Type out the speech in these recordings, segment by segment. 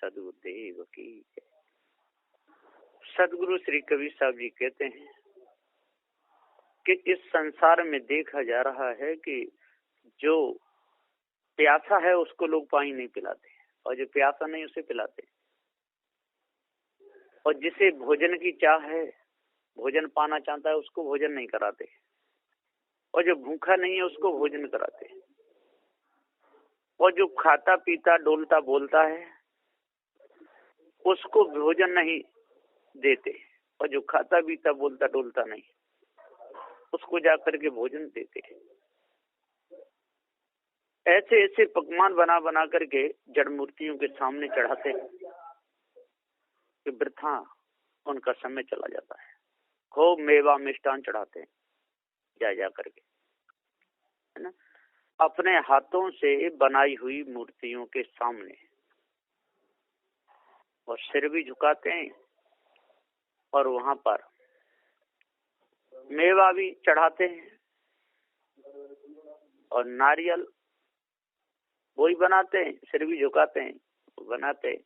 सदगुरुदेव की। सदगुरु श्री कबीर साहब जी कहते हैं कि इस संसार में देखा जा रहा है कि जो प्यासा है उसको लोग पानी नहीं पिलाते और जो प्यासा नहीं उसे पिलाते, और जिसे भोजन की चाह है, भोजन पाना चाहता है, उसको भोजन नहीं कराते, और जो भूखा नहीं है उसको भोजन कराते, और जो खाता पीता डोलता बोलता है उसको भोजन नहीं देते, और जो खाता पीता बोलता डोलता नहीं उसको जाकर के भोजन देते। ऐसे ऐसे पकवान बना बना करके जड़ मूर्तियों के सामने चढ़ाते हैं कि वृथा उनका समय चला जाता है। खूब मेवा मिष्ठान चढ़ाते हैं जा करके, है ना, अपने हाथों से बनाई हुई मूर्तियों के सामने, और सिर भी झुकाते हैं और वहां पर मेवा भी चढ़ाते हैं और नारियल वही बनाते हैं, सिर भी झुकाते हैं, बनाते हैं।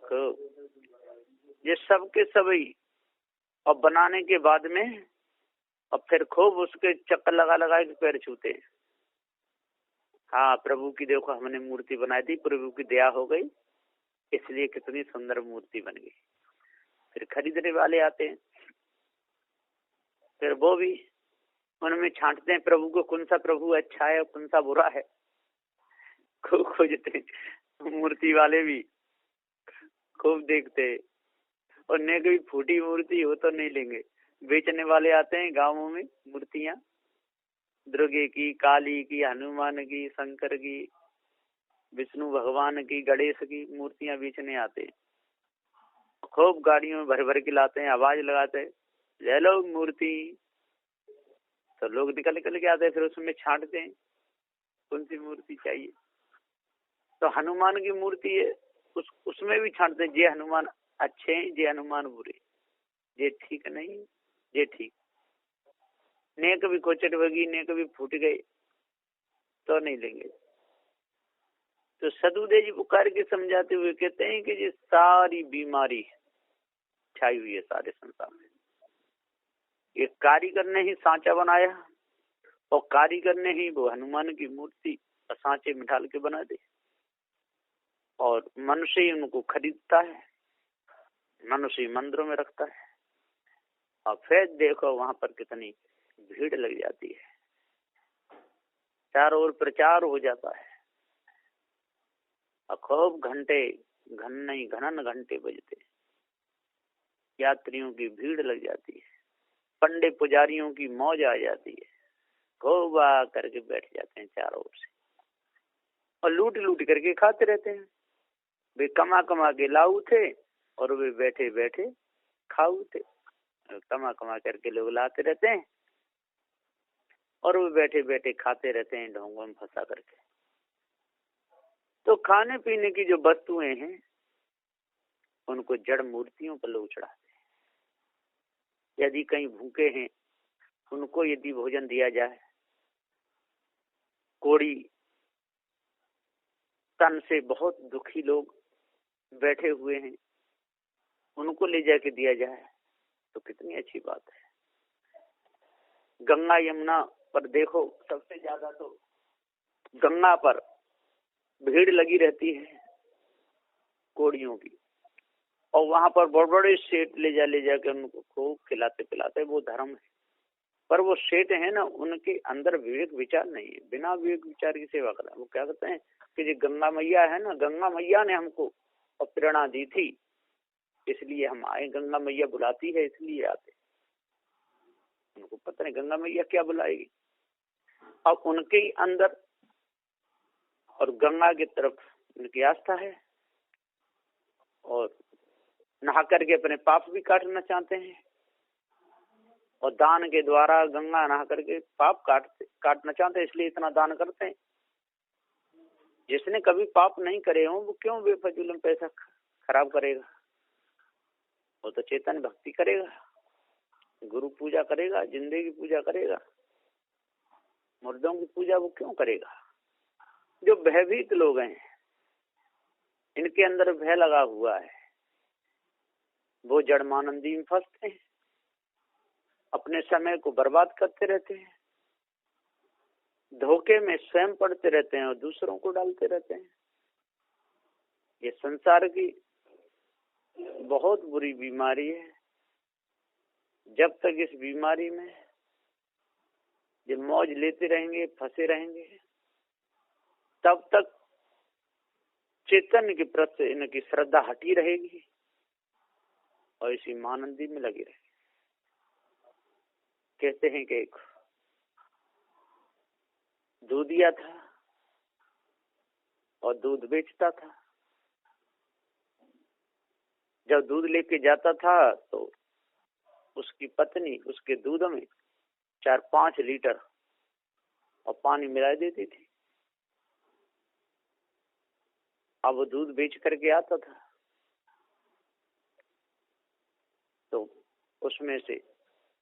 तो ये सबके सभी, और बनाने के बाद में और फिर खूब उसके चक्कर लगा लगा के पैर छूते हैं। हाँ, प्रभु की देखो हमने मूर्ति बनाई थी, प्रभु की दया हो गई, इसलिए कितनी सुंदर मूर्ति बन गई। फिर खरीदने वाले आते हैं, फिर वो भी उनमें छांटते हैं प्रभु को, कौन सा प्रभु अच्छा है और कौन सा बुरा है, खूब खोजते। मूर्ति वाले भी खूब देखते, और ने कोई फूटी मूर्ति हो तो नहीं लेंगे। बेचने वाले आते हैं गांवों में मूर्तियां, दुर्गे की, काली की, हनुमान की, शंकर की, विष्णु भगवान की, गणेश की मूर्तियां बेचने आते हैं। खूब गाड़ियों में भर भर के लाते हैं, आवाज लगाते हैं, ले लो मूर्ति। तो लोग निकल निकल के आते हैं, फिर उसमें छांटते हैं कौन सी मूर्ति चाहिए। तो हनुमान की मूर्ति है, उसमें भी छांटते हैं, ये हनुमान अच्छे हैं, ये हनुमान बुरे, ये ठीक नहीं, ये ठीक। ने कभी कोचट बगी, ने कभी फूट गए तो नहीं लेंगे। तो सदगुरुदेव जी पुकार के समझाते हुए कहते हैं कि ये सारी बीमारी छाई हुई है सारे संसार में, ये कारीगर ने ही सांचा बनाया, और कारीगर ने ही वो हनुमान की मूर्ति सांचे में ढाल के बना दे, और मनुष्य ही उनको खरीदता है, मनुष्य ही मंदिरों में रखता है, और फिर देखो वहां पर कितनी भीड़ लग जाती है, चारों ओर प्रचार हो जाता है, और खूब घंटे घनन घंटे बजते, यात्रियों की भीड़ लग जाती है, पंडित पुजारियों की मौज आ जाती है, खूब आ करके बैठ जाते हैं चारों ओर से, और लूट लूट करके खाते रहते हैं। वे कमा कमा के लाऊ थे और वे बैठे बैठे खाऊ थे। कमा कमा करके लोग लाते रहते हैं और वे बैठे बैठे खाते रहते हैं ढोंगों में फंसा करके। तो खाने पीने की जो वस्तुएं हैं उनको जड़ मूर्तियों पर लोग चढ़ाते हैं। यदि कहीं भूखे हैं उनको यदि भोजन दिया जाए, कोड़ी तन से बहुत दुखी लोग बैठे हुए हैं उनको ले जाके दिया जाए तो कितनी अच्छी बात है। गंगा यमुना पर देखो, सबसे ज्यादा तो गंगा पर भीड़ लगी रहती है कोड़ियों की, और वहां पर बड़े बड़े सेठ ले जाके उनको खूब खिलाते पिलाते, वो धर्म है। पर वो सेठ है ना, उनके अंदर विवेक विचार नहीं है, बिना विवेक विचार की सेवा कर रहे हैं। वो क्या कहते हैं कि जो गंगा मैया है ना, गंगा मैया ने हमको प्रेरणा दी थी इसलिए हम आए, गंगा मैया बुलाती है इसलिए आते। उनको पता नहीं गंगा मैया क्या बुलाएगी। अब उनके ही अंदर और गंगा की तरफ उनकी आस्था है, और नहा करके अपने पाप भी काटना चाहते हैं, और दान के द्वारा गंगा नहा करके पाप काटना चाहते हैं, इसलिए इतना दान करते हैं। जिसने कभी पाप नहीं करे हो वो क्यों बेफजूल में पैसा खराब करेगा? वो तो चेतन भक्ति करेगा, गुरु पूजा करेगा, जिंदगी की पूजा करेगा, मुर्दों की पूजा वो क्यों करेगा? जो भयभीत लोग हैं, इनके अंदर भय लगा हुआ है, वो जड़मानंदी में फंसते हैं, अपने समय को बर्बाद करते रहते हैं, धोखे में स्वयं पड़ते रहते हैं और दूसरों को डालते रहते हैं। ये संसार की बहुत बुरी बीमारी है। जब तक इस बीमारी में ये मौज लेते रहेंगे, फंसे रहेंगे, तब तक चैतन्य के प्रति इनकी श्रद्धा हटी रहेगी और इसी मानंदी में लगी रहेगी। कहते हैं कि एक दूधिया था और दूध बेचता था। जब दूध लेके जाता था तो उसकी पत्नी उसके दूध में 4-5 लीटर और पानी मिला देती थी। अब वो दूध बेच करके आता था तो उसमें से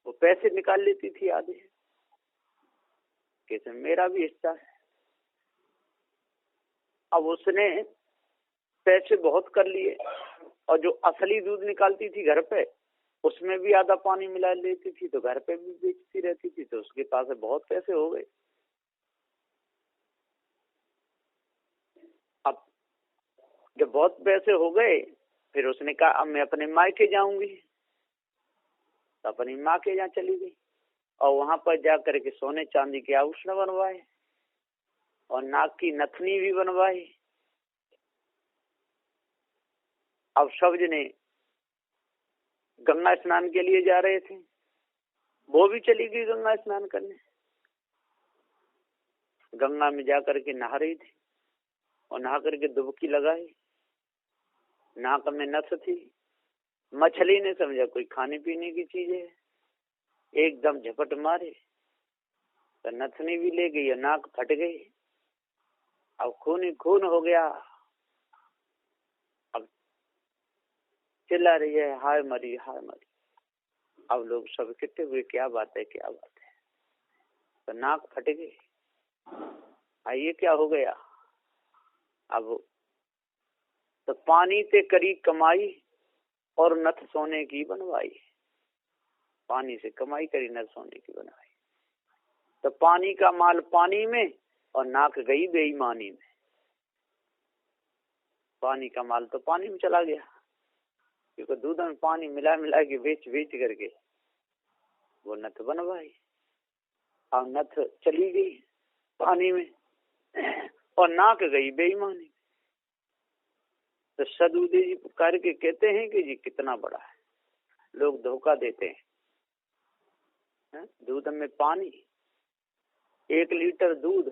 वो पैसे निकाल लेती थी आधे, कहते मेरा भी हिस्सा है। अब उसने पैसे बहुत कर लिए और जो असली दूध निकालती थी घर पे, उसमें भी आधा पानी मिला लेती थी, तो घर पे भी बेचती रहती थी, तो उसके पास बहुत पैसे हो गए। अब जब बहुत पैसे हो गए, फिर उसने कहा अब मैं अपने मायके जाऊंगी, तो अपनी माँ के यहाँ चली गई और वहां पर जाकर के सोने चांदी के आभूषण बनवाए और नाक की नथनी भी बनवाई। अब सब जने गंगा स्नान के लिए जा रहे थे, वो भी चली गई गंगा स्नान करने। गंगा में जाकर के नहा रही थी और नहा करके डुबकी लगाई, नाक में नथ थी। मछली ने समझा कोई खाने पीने की चीज है, एकदम झपट मारे तो नथनी भी ले गई और नाक फट गई। अब खून ही खून हो गया। अब चिल्ला रही है हाय मरी हाय मरी। अब लोग सब इकट्ठे हुए, क्या बात है क्या बात है, तो नाक फट गई। ये क्या हो गया। अब तो पानी से करी कमाई और नथ सोने की बनवाई। पानी से कमाई करी, नथ सोने की बनवाई। तो पानी का माल पानी में और नाक गई बेईमानी में। पानी का माल तो पानी में चला गया, क्योंकि दूध में पानी मिला मिला के बेच बेच करके वो नथ बनवाई और नथ चली गई पानी में और नाक गई बेईमानी। तो सदुदय जी पुकार के कहते हैं कि जी कितना बड़ा है, लोग धोखा देते हैं। दूध में पानी, 1 लीटर दूध,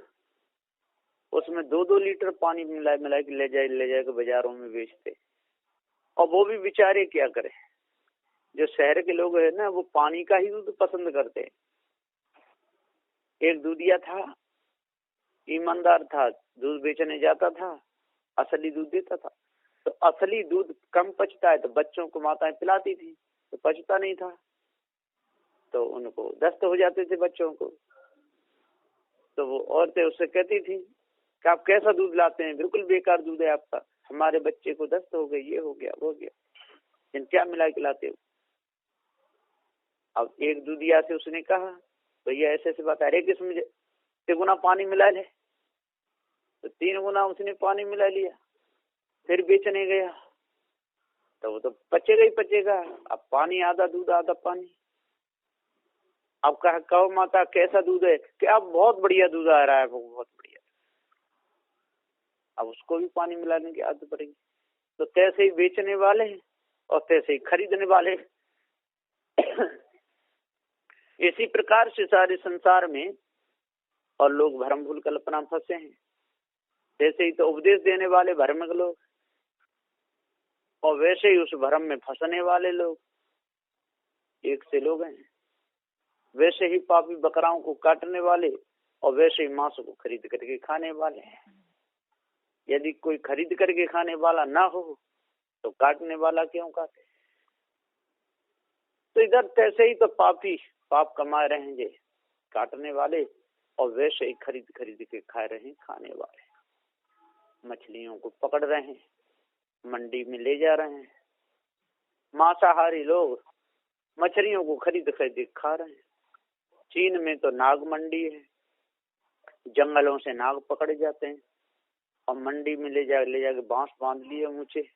उसमें 2-2 लीटर पानी मिला मिला के ले जाए बाजारों में बेचते। और वो भी बेचारे क्या करें, जो शहर के लोग है ना, वो पानी का ही दूध पसंद करते हैं। एक दूधिया था, ईमानदार था, दूध बेचने जाता था, असली दूध देता था। तो असली दूध कम पचता है तो बच्चों को माताएं पिलाती थी, तो पचता नहीं था, तो उनको दस्त हो जाते थे बच्चों को। तो वो औरतें उससे कहती थी कि आप कैसा दूध लाते हैं, बिल्कुल बेकार दूध है आपका, हमारे बच्चे को दस्त हो गई, ये हो गया वो हो गया, इन क्या मिला के लाते हो। अब एक दूधिया से उसने कहा भैया ऐसे ऐसे बात, अरे किस मुझे 3 गुना पानी मिला ले। तो 3 गुना उसने पानी मिला लिया, फिर बेचने गया तो वो तो पचेगा ही पचेगा। अब पानी आधा दूध आधा पानी। अब कहो माता कैसा दूध है, कि अब बहुत बढ़िया दूध आ रहा है, वो बहुत बढ़िया। अब उसको भी पानी मिलाने की आदत पड़ेगी। तो तैसे ही बेचने वाले और तैसे ही खरीदने वाले। इसी प्रकार से सारे संसार में और लोग भ्रम भूल कल्पना फंसे हैं। जैसे ही तो उपदेश देने वाले भ्रम के लोग, और वैसे ही उस भ्रम में फंसने वाले लोग एक से लोग हैं। वैसे ही पापी बकराओं को काटने वाले और वैसे ही मांस को खरीद करके खाने वाले हैं। यदि कोई खरीद करके खाने वाला ना हो तो काटने वाला क्यों काटे। तो इधर तैसे ही तो पापी पाप कमा रहे हैं जे काटने वाले, और वैसे ही खरीद खरीद के खा रहे हैं खाने वाले। मछलियों को पकड़ रहे हैं मंडी में ले जा रहे हैं। मांसाहारी लोग मछलियों को खरीद खरीद खा रहे हैं। चीन में तो नाग मंडी है, जंगलों से नाग पकड़े जाते हैं और मंडी में ले जाके बांस बांध लिए ऊंचे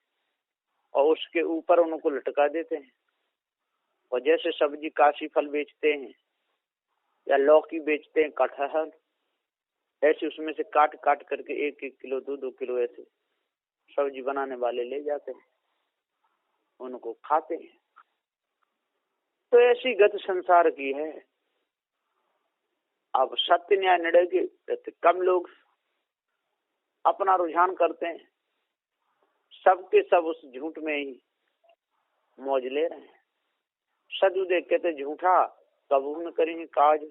और उसके ऊपर उनको लटका देते हैं। और जैसे सब्जी काशी फल बेचते हैं या लौकी बेचते हैं, कटहल, ऐसे उसमें से काट काट करके 1-1 किलो 2-2 किलो ऐसे सब्जी बनाने वाले ले जाते हैं, उनको खाते हैं। तो ऐसी गति संसार की है। अब सत्य न्याय निर्णय के प्रति कम लोग अपना रुझान करते हैं, सबके सब उस झूठ में ही मौज ले रहे हैं। सदुदे कहते झूठा कबू न करेंगे काज,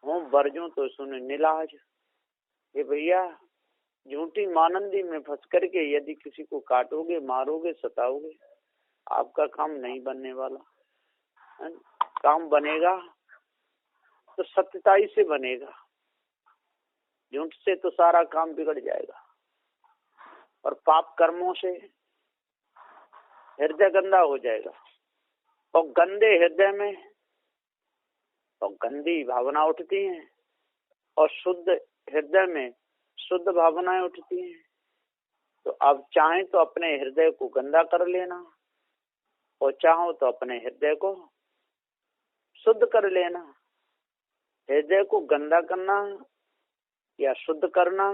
हो बरजों तो सुन निलाज। ये भैया झूठी मानंदी में फंस करके यदि किसी को काटोगे, मारोगे, सताओगे, आपका काम नहीं बनने वाला। काम बनेगा तो सत्यताई से बनेगा, झूठ से तो सारा काम बिगड़ जाएगा। और पाप कर्मों से हृदय गंदा हो जाएगा और गंदे हृदय में और गंदी भावना उठती हैं और शुद्ध हृदय में शुद्ध भावनाएं उठती हैं। तो अब चाहें तो अपने हृदय को गंदा कर लेना और चाहो तो अपने हृदय को शुद्ध कर लेना। हृदय को गंदा करना या शुद्ध करना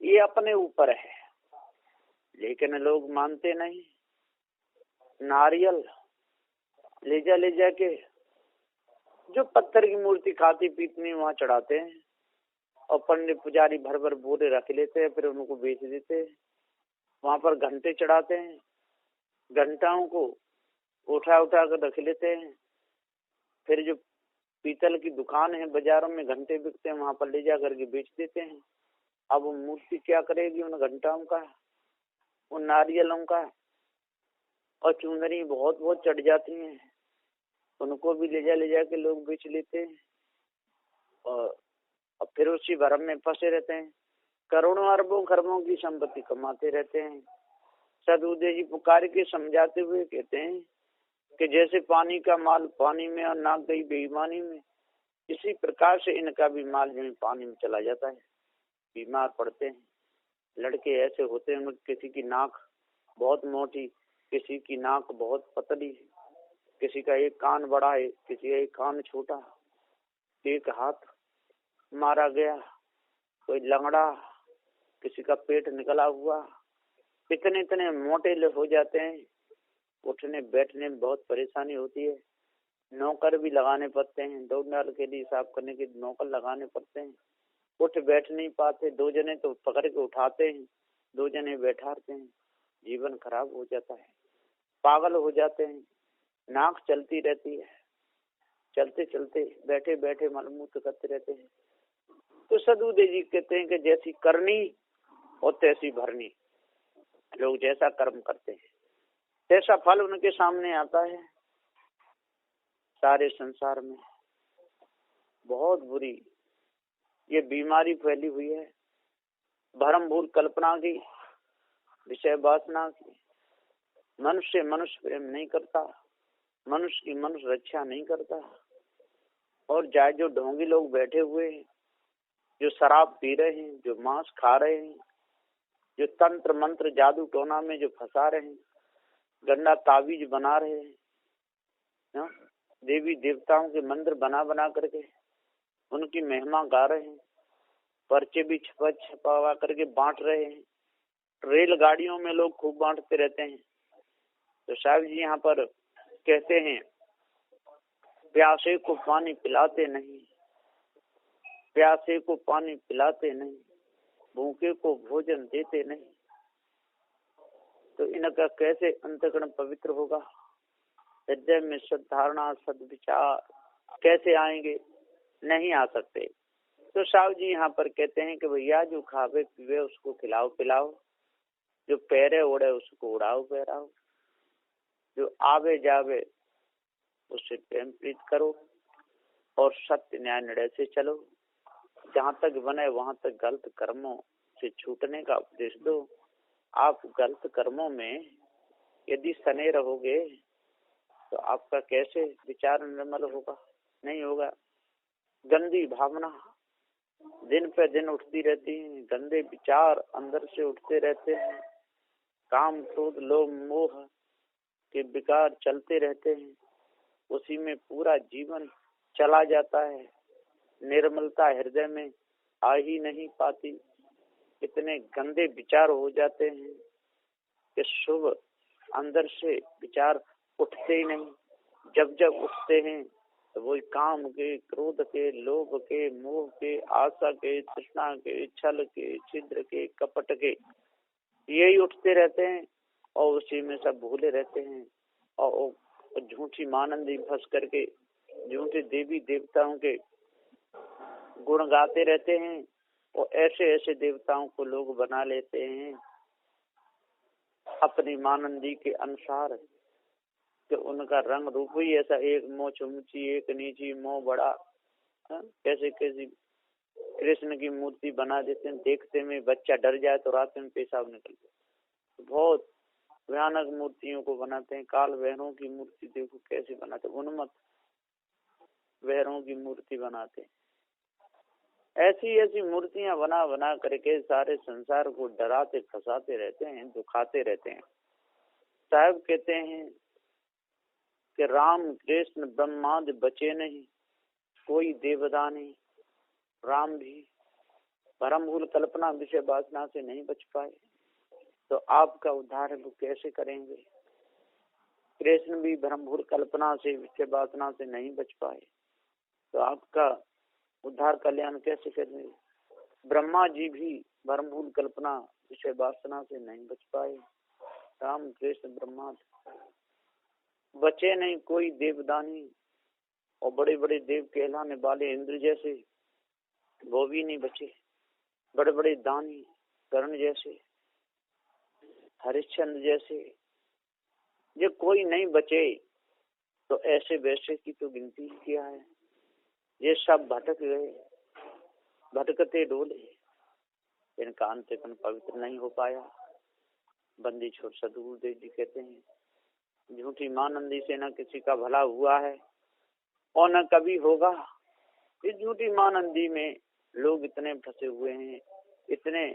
ये अपने ऊपर है, लेकिन लोग मानते नहीं। नारियल ले जा के जो पत्थर की मूर्ति खाती पीतनी वहां चढ़ाते हैं और पंडित पुजारी भर भर बोरे रख लेते हैं, फिर उनको बेच देते हैं। वहां पर घंटे चढ़ाते हैं, घंटाओं को उठा उठा कर रख लेते हैं। फिर जो पीतल की दुकान है, बाजारों में घंटे बिकते हैं, वहां पर ले जा करके बेच देते हैं। अब वो मूर्ति क्या करेगी उन घंटाओं का, उन नारियलों का। और चुनरी बहुत बहुत चढ़ जाती हैं, उनको भी ले जा के लोग बेच लेते हैं और फिर उसी भरम में फंसे रहते हैं। करोड़ों अरबों खरबों की संपत्ति कमाते रहते हैं। सदुदय जी पुकार के समझाते हुए कहते हैं कि जैसे पानी का माल पानी में और नाक गई बेईमानी में, इसी प्रकार से इनका भी माल जो पानी में चला जाता है, बीमार पड़ते हैं। लड़के ऐसे होते हैं, किसी की नाक बहुत मोटी, किसी की नाक बहुत पतली, किसी का एक कान बड़ा है, किसी का एक कान छोटा, एक हाथ मारा गया, कोई लंगड़ा, किसी का पेट निकला हुआ। इतने इतने मोटे हो जाते हैं, उठने बैठने में बहुत परेशानी होती है। नौकर भी लगाने पड़ते हैं, दो नाल के लिए साफ करने के नौकर लगाने पड़ते हैं। उठ बैठ नहीं पाते, 2 जने तो पकड़ के उठाते हैं, 2 जने बैठाते हैं। जीवन खराब हो जाता है, पागल हो जाते हैं। नाक चलती रहती है, चलते चलते बैठे बैठे मलमूत्र करते रहते हैं। तो सदुदय जी कहते हैं कि जैसी करनी और तैसी भरनी। लोग जैसा कर्म करते हैं तैसा फल उनके सामने आता है। सारे संसार में बहुत बुरी ये बीमारी फैली हुई है, भ्रम भूल कल्पना की, विषय वासना की। मनुष्य मनुष्य प्रेम नहीं करता, मनुष्य की मनुष्य रक्षा नहीं करता। और जाए जो ढोंगी लोग बैठे हुए हैं, जो शराब पी रहे हैं, जो मांस खा रहे हैं, जो तंत्र मंत्र जादू टोना में जो फंसा रहे हैं, गंदा ताबीज बना रहे हैं, देवी देवताओं के मंदिर बना बना करके उनकी महिमा गा रहे हैं, पर्चे भी छपा करके बांट रहे हैं। रेलगाड़ियों में लोग खूब बांटते रहते हैं। तो साहब जी यहाँ पर कहते हैं, प्यासे को पानी पिलाते नहीं, प्यासे को पानी पिलाते नहीं, भूखे को भोजन देते नहीं। तो इनका कैसे अंतःकरण पवित्र होगा? हृदय में सद्धारणा सद्विचार कैसे आएंगे? नहीं आ सकते। तो साहब जी यहाँ पर कहते हैं कि भैया जो खावे पीवे उसको खिलाओ पिलाओ, जो पैरे ओढ़े उसको उड़ाओ पहराओ, जो आवे जावे उससे प्रेम प्रीत करो और सत्य न्याय निर्णय से चलो। जहाँ तक बने वहां तक गलत कर्मों से छूटने का उपदेश दो। आप गलत कर्मों में यदि सने रहोगे तो आपका कैसे विचार निर्मल होगा? नहीं होगा। गंदी भावना दिन पे दिन उठती रहती है, गंदे विचार अंदर से उठते रहते हैं, काम क्रोध लोभ मोह के विकार चलते रहते हैं, उसी में पूरा जीवन चला जाता है। निर्मलता हृदय में आ ही नहीं पाती। इतने गंदे विचार हो जाते हैं कि शुभ अंदर से विचार उठते ही नहीं। जब जब उठते हैं तो वही काम के, क्रोध के, लोभ के, मोह के, आशा के, तृष्णा के, छल के, छिद्र के, कपट के, यही उठते रहते हैं और उसी में सब भूले रहते हैं और झूठी मानंदी फंस करके झूठे देवी देवताओं के गुण गाते रहते हैं और ऐसे ऐसे देवताओं को लोग बना लेते हैं अपनी मानंदी के अनुसार कि उनका रंग रूप ही ऐसा, एक मोछ ऊंची एक नीची, मुंह बड़ा, कैसे कैसी कृष्ण की मूर्ति बना देते हैं। देखते में बच्चा डर जाए तो रात में पेशाब निकल जाए। बहुत भयानक मूर्तियों को बनाते हैं। काल भैरवों की मूर्ति देखो कैसे बनाते, उन्मत्त भैरवों की मूर्ति बनाते हैं। ऐसी ऐसी मूर्तियां बना बना करके सारे संसार को डराते फंसाते रहते हैं, दुखाते रहते हैं। साहब कहते हैं कि राम कृष्ण ब्रह्मादि बचे नहीं, कोई देवदानी। राम भी भरमभूल कल्पना विषय वासना से नहीं बच पाए तो आपका उद्धार वो कैसे करेंगे? कृष्ण भी भरमभूल कल्पना से विषय वासना से नहीं बच पाए तो आपका उद्धार कल्याण कैसे करेंगे? ब्रह्मा जी भी भरमभूल कल्पना विषय वासना से नहीं बच पाए। राम कृष्ण ब्रह्मा बचे नहीं, कोई देवदानी। और बड़े बड़े देव कहलाने वाले इंद्र जैसे वो भी नहीं बचे। बड़े बड़े दानी कर्ण जैसे, हरिश्चंद्र जैसे, ये कोई नहीं बचे तो ऐसे वैसे की तो गिनती ही क्या है। ये सब भटक गए, भटकते डोले, इनका अंत्यपन पवित्र नहीं हो पाया। बंदी छोड़ सदगुरुदेव जी कहते हैं झूठी मानंदी से न किसी का भला हुआ है और न कभी होगा। इस झूठी मानंदी में लोग इतने फंसे हुए हैं, इतने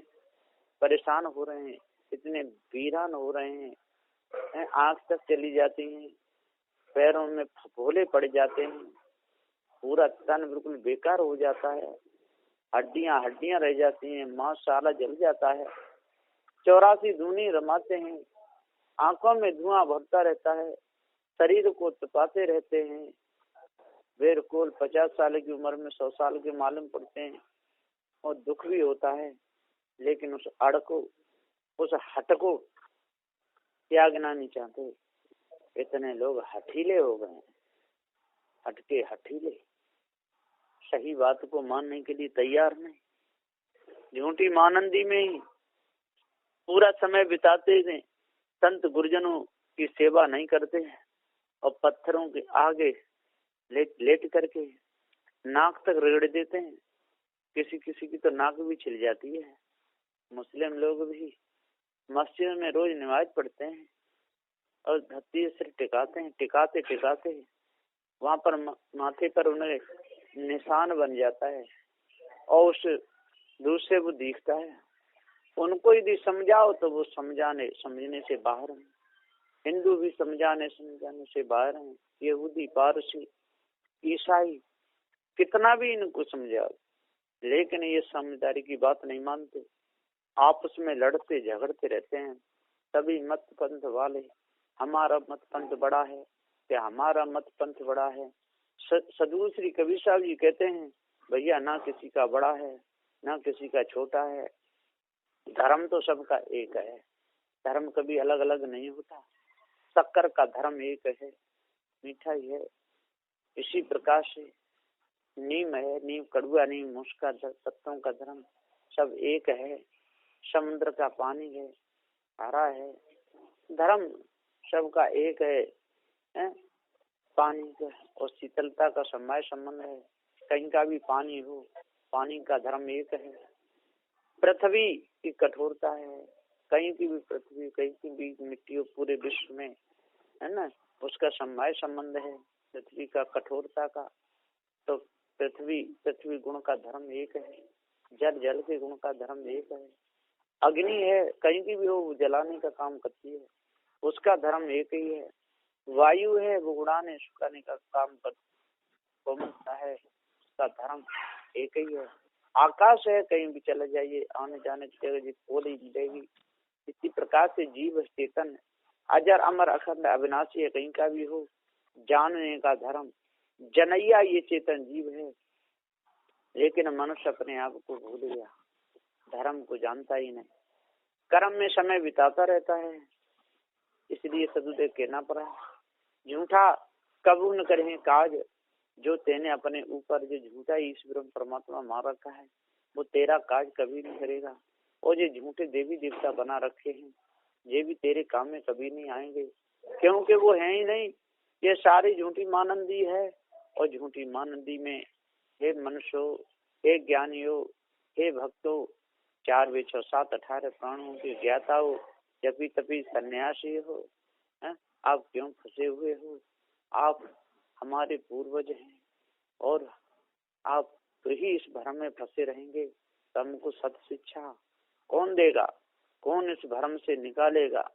परेशान हो रहे हैं, इतने वीरान हो रहे हैं, आंख तक चली जाती हैं, पैरों में फफोले पड़ जाते हैं, पूरा तन बिल्कुल बेकार हो जाता है, हड्डियां हड्डियां रह जाती हैं, मांसशाला जल जाता है, 84 धूनी रमाते हैं, आंखों में धुआं भरता रहता है, शरीर को तपाते रहते हैं। बेरकोल 50 साल की उम्र में 100 साल के मालूम पड़ते हैं और दुख भी होता है, लेकिन उस अड़ को, उस हट को त्यागना नहीं चाहते। इतने लोग हठीले हो गए, हटके हठीले, सही बात को मानने के लिए तैयार नहीं। झूठी मानंदी में ही पूरा समय बिताते थे, संत गुरुजनों की सेवा नहीं करते हैं और पत्थरों के आगे लेट करके नाक तक रगड़ देते हैं। किसी किसी की तो नाक भी छिल जाती है। मुस्लिम लोग भी मस्जिद में रोज नमाज पढ़ते हैं और धरती से टिकाते हैं, टिकाते टिकाते वहां पर माथे पर उन्हें निशान बन जाता है और उस दूसरे वो दिखता है। उनको यदि समझाओ तो वो समझने से बाहर हैं। हिंदू भी समझाने से बाहर हैं। यहूदी, पारसी, ईसाई, कितना भी इनको समझाओ लेकिन ये समझदारी की बात नहीं मानते। आपस में लड़ते झगड़ते रहते हैं। सभी मत पंथ वाले, हमारा मत पंथ बड़ा है या हमारा मत पंथ बड़ा है। सदगुरु श्री कबीर साहब जी कहते हैं भैया ना किसी का बड़ा है ना किसी का छोटा है, धर्म तो सबका एक है। धर्म कभी अलग अलग नहीं होता। शक्कर का धर्म एक है, मिठाई है। इसी प्रकार से नीम है, नीम कड़ुआ नीम, उसका पत्तों का धर्म सब एक है। समुद्र का पानी है, हरा है। धर्म सबका एक है, पानी का और शीतलता का समय संबंध है। कहीं का भी पानी हो, पानी का धर्म एक है। पृथ्वी की कठोरता है, कहीं की भी पृथ्वी, कहीं की भी मिट्टी हो, पूरे विश्व में, है ना, उसका समवाय संबंध है पृथ्वी का कठोरता का। तो पृथ्वी गुण का धर्म एक है, जल के गुण का धर्म एक है। अग्नि है, कहीं की भी हो, जलाने का काम करती है, उसका धर्म एक ही है। वायु है, वो उड़ाने सुखाने का काम करता है, उसका धर्म एक ही है। आकाश है, कहीं भी चले जाइए, आने जाने की जगह पोल ही मिलेगी। इसी प्रकार से जीव चेतन है, अजर अमर अखंड अविनाशी है, कहीं का भी हो, जानने का धर्म जनैया ये चेतन जीव है। लेकिन मनुष्य अपने आप को भूल गया, धर्म को जानता ही नहीं, कर्म में समय बिताता रहता है। इसलिए सदुदेव कहना पड़ा, झूठा कबू न करें काज, जो तेने अपने ऊपर जो झूठा ईश्वर परमात्मा मार रखा है, वो तेरा काज कभी नहीं करेगा। और ये झूठे देवी देवता बना रखे हैं, ये भी तेरे काम में कभी नहीं आएंगे, क्योंकि वो है ही नहीं। ये सारी झूठी मानंदी है, और झूठी मानंदी में हे मनुष्यो, हे ज्ञानियों, हे भक्तों, 4 वेद 6 7 18 प्राणों के ज्ञाता हो, जपी तपी सन्यासी हो, है? आप क्यों फंसे हुए हो? आप हमारे पूर्वज हैं, और आप तो ही इस भ्रम में फंसे रहेंगे। तो हमको सत शिक्षा कौन देगा? कौन इस भ्रम से निकालेगा?